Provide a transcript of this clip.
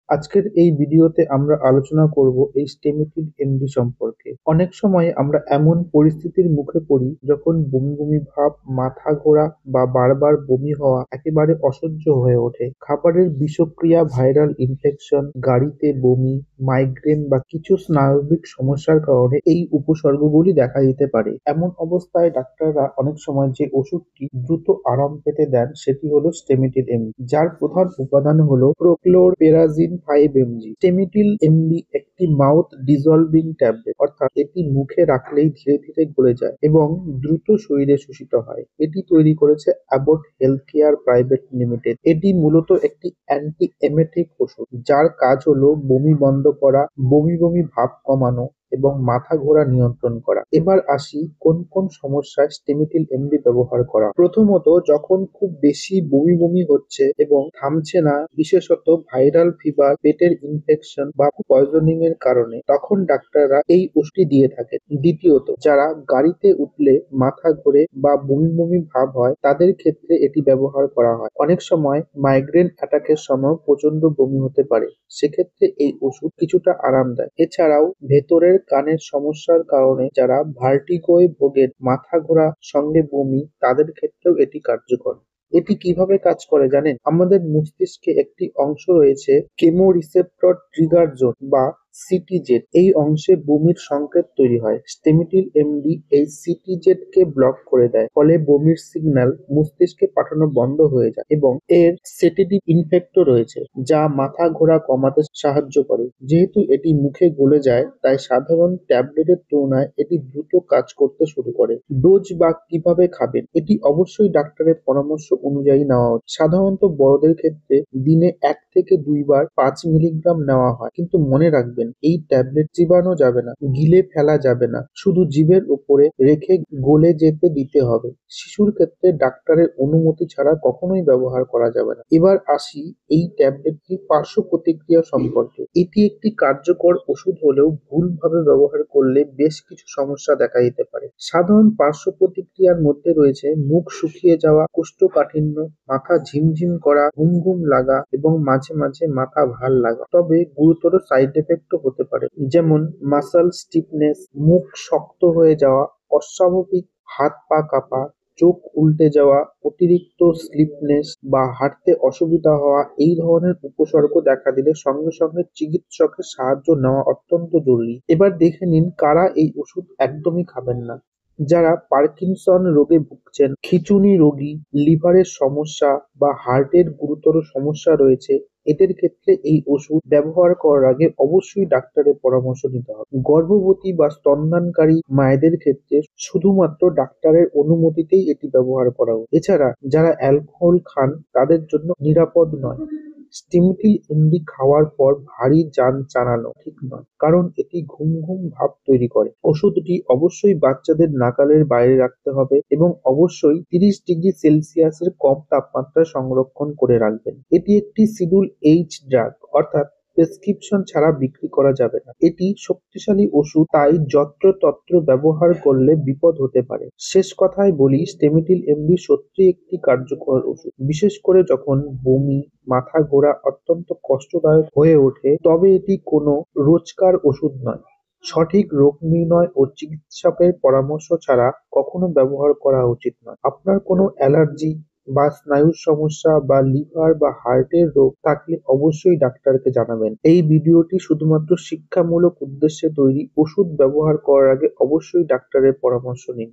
আজকের এই ভিডিওতে আমরা আলোচনা করব এই স্টেমিটিড এমডি সম্পর্কে। অনেক সময় আমরা এমন পরিস্থিতির মুখে পড়ি যখন বমি বমি ভাব, মাথা ঘোরা বা বারবার বমি হওয়া একেবারে অসহ্য হয়ে ওঠে। খাবারের বিষক্রিয়া, ভাইরাল ইনফেকশন, গাড়িতে বমি, মাইগ্রেন বা কিছু স্নায়বিক সমস্যার কারণে এই উপসর্গগুলি দেখা দিতে পারে। এমন অবস্থায় ডাক্তাররা অনেক সময় যে ওষুধটি দ্রুত আরাম পেতে দেন সেটি হলো স্টেমিটিল এমডি, যার প্রধান উপাদান হলো প্রোক্লোরপেরাজিন 5 mg। স্টেমিটিল এমডি একটি মাউথ ডিসলভিং ট্যাবলেট, অর্থাৎ এটি মুখে রাখলেই ধীরে ধীরে গলে যায় এবং দ্রুত শরীরে শোষিত হয়। এটি তৈরি করেছে অ্যাবট হেলথকেয়ার প্রাইভেট লিমিটেড। এটি মূলত একটি অ্যান্টি এমেটিক ওষুধ, যার কাজ হলো বমি বন্ধ করা, বমি বমি ভাব কমানো এবং মাথা ঘোরা নিয়ন্ত্রণ করা। এবার আসি কোন কোন সমস্যায় স্টেমিটিল এমডি ব্যবহার করা। প্রথমত, যখন খুব বেশি বমি বমি হচ্ছে এবং থামছে না, বিশেষত ভাইরাল ফিভার, পেটের ইনফেকশন বা পয়জনিং এর কারণে, তখন ডাক্তাররা এই ওষুধটি দিয়ে থাকেন। দ্বিতীয়ত, যারা গাড়িতে উঠলে মাথা ঘোরে বা বমি বমি ভাব হয় তাদের ক্ষেত্রে এটি ব্যবহার করা হয়। অনেক সময় মাইগ্রেন অ্যাটাকের সময় প্রচন্ড বমি হতে পারে, সেক্ষেত্রে এই ওষুধ কিছুটা আরাম দেয়। এছাড়াও ভেতরের কানের সমস্যার কারণে যারা ভার্টিগোয় ভোগেন, মাথা ঘোরা সঙ্গে বমি, তাদের ক্ষেত্রেও এটি কার্যকর। এটি কিভাবে কাজ করে জানেন? আমাদের মস্তিষ্কে একটি অংশ রয়েছে কেমোরিসেপ্টর ট্রিগার জোন বা সিটিজেড। এই অংশে বমির সংকেত তৈরি হয়। স্টেমিটিল এমডি এই সিটিজেড কে ব্লক করে দেয়, ফলে বমির সিগন্যাল মস্তিষ্কে পাঠানো বন্ধ হয়ে যায় এবং এর সেডেটিভ ইফেক্টও রয়েছে, যা মাথা ঘোরা কমাতে সাহায্য করে। যেহেতু এটি মুখে গলে যায়, তাই সাধারণ ট্যাবলেটের তুলনায় এটি দ্রুত কাজ করতে শুরু করে। ডোজ বা কিভাবে খাবেন, এটি অবশ্যই ডাক্তারের পরামর্শ অনুযায়ী নেওয়া উচিত। সাধারণত বড়দের ক্ষেত্রে দিনে 1 থেকে 2 বার 5 মিলিগ্রাম নেওয়া হয়, কিন্তু মনে রাখবেন এই ট্যাবলেট চিবানো যাবে না, গিলে ফেলা যাবে না, শুধু জিভের উপরে রেখে গলে যেতে দিতে হবে। শিশুর ক্ষেত্রে ডাক্তারের অনুমতি ছাড়া কখনোই ব্যবহার করা যাবে না। এবার আসি এই ট্যাবলেটটির পার্শ্ব প্রতিক্রিয়া সম্পর্কে। এটি একটি কার্যকর ওষুধ হলেও ভুলভাবে ব্যবহার করলে বেশ কিছু সমস্যা দেখা দিতে পারে। সাধারণ পার্শ্ব প্রতিক্রিয়ার মধ্যে রয়েছে মুখ শুকিয়ে যাওয়া, কোষ্ঠকাঠিন্য, মাথা ঝিমঝিম করা, ঘুম ঘুম লাগা এবং মাঝে মাঝে মাথা ভার লাগা। তবে গুরুতর সাইড এফেক্টও হতে পারে, যেমন মাসল স্টিফনেস, মুখ শক্ত হয়ে যাওয়া, অস্বাভাবিক হাত পা কাঁপা, চোখ উল্টে যাওয়া, অতিরিক্ত স্লিপনেস বা হাঁটতে অসুবিধা হওয়া। এই ধরনের উপসর্গ দেখা দিলে সঙ্গে সঙ্গে চিকিৎসকের সাহায্য নেওয়া অত্যন্ত জরুরি। এবার দেখে নিন কারা এই ওষুধ একদমই খাবেন না। যারা পার্কিনসন রোগে ভুগছেন, খিঁচুনি রোগী, লিভারের সমস্যা বা হার্টের গুরুতর সমস্যা রয়েছে, এদের ক্ষেত্রে এই ওষুধ ব্যবহার করার আগে অবশ্যই ডাক্তারের পরামর্শ নিতে হবে। গর্ভবতী বা স্তন্যদানকারী মায়েদের ক্ষেত্রে শুধুমাত্র ডাক্তারের অনুমতিতেই এটি ব্যবহার করা উচিত। এছাড়া যারা অ্যালকোহল খান তাদের জন্য নিরাপদ নয়। স্টেমিটিল এমডি খাওয়ার পর ভারী যান চালানো ঠিক নয়, কারণ এটি ঘুম ঘুম ভাব তৈরি করে। ওষুধটি অবশ্যই বাচ্চাদের নাগালের বাইরে রাখতে হবে এবং অবশ্যই 30°C কম তাপমাত্রায় সংরক্ষণ করে রাখবেন। এটি একটি শিডিউল এইচ ড্রাগ, অর্থাৎ প্রেসক্রিপশন ছাড়া বিক্রি করা যাবে না। এটি শক্তিশালী ওষুধ, তাই যত্রতত্র ব্যবহার করলে বিপদ হতে পারে। শেষ কথায় বলি, স্টেমিটিল এমডি সত্যি একটি কার্যকর ওষুধ, বিশেষ করে যখন বমি, মাথা ঘোরা অত্যন্ত কষ্টদায়ক হয়ে ওঠে। তবে এটি কোনো রোজকার ওষুধ নয়। সঠিক রোগ নির্ণয় ও চিকিৎসকের পরামর্শ ছাড়া কখনো ব্যবহার করা উচিত নয়। আপনার কোনো অ্যালার্জি বা স্নায়ুর সমস্যা বা লিভার বা হার্টের রোগ থাকলে অবশ্যই ডাক্তারকে জানাবেন। এই ভিডিওটি শুধুমাত্র শিক্ষামূলক উদ্দেশ্যে তৈরি। ওষুধ ব্যবহার করার আগে অবশ্যই ডাক্তারের পরামর্শ নিন।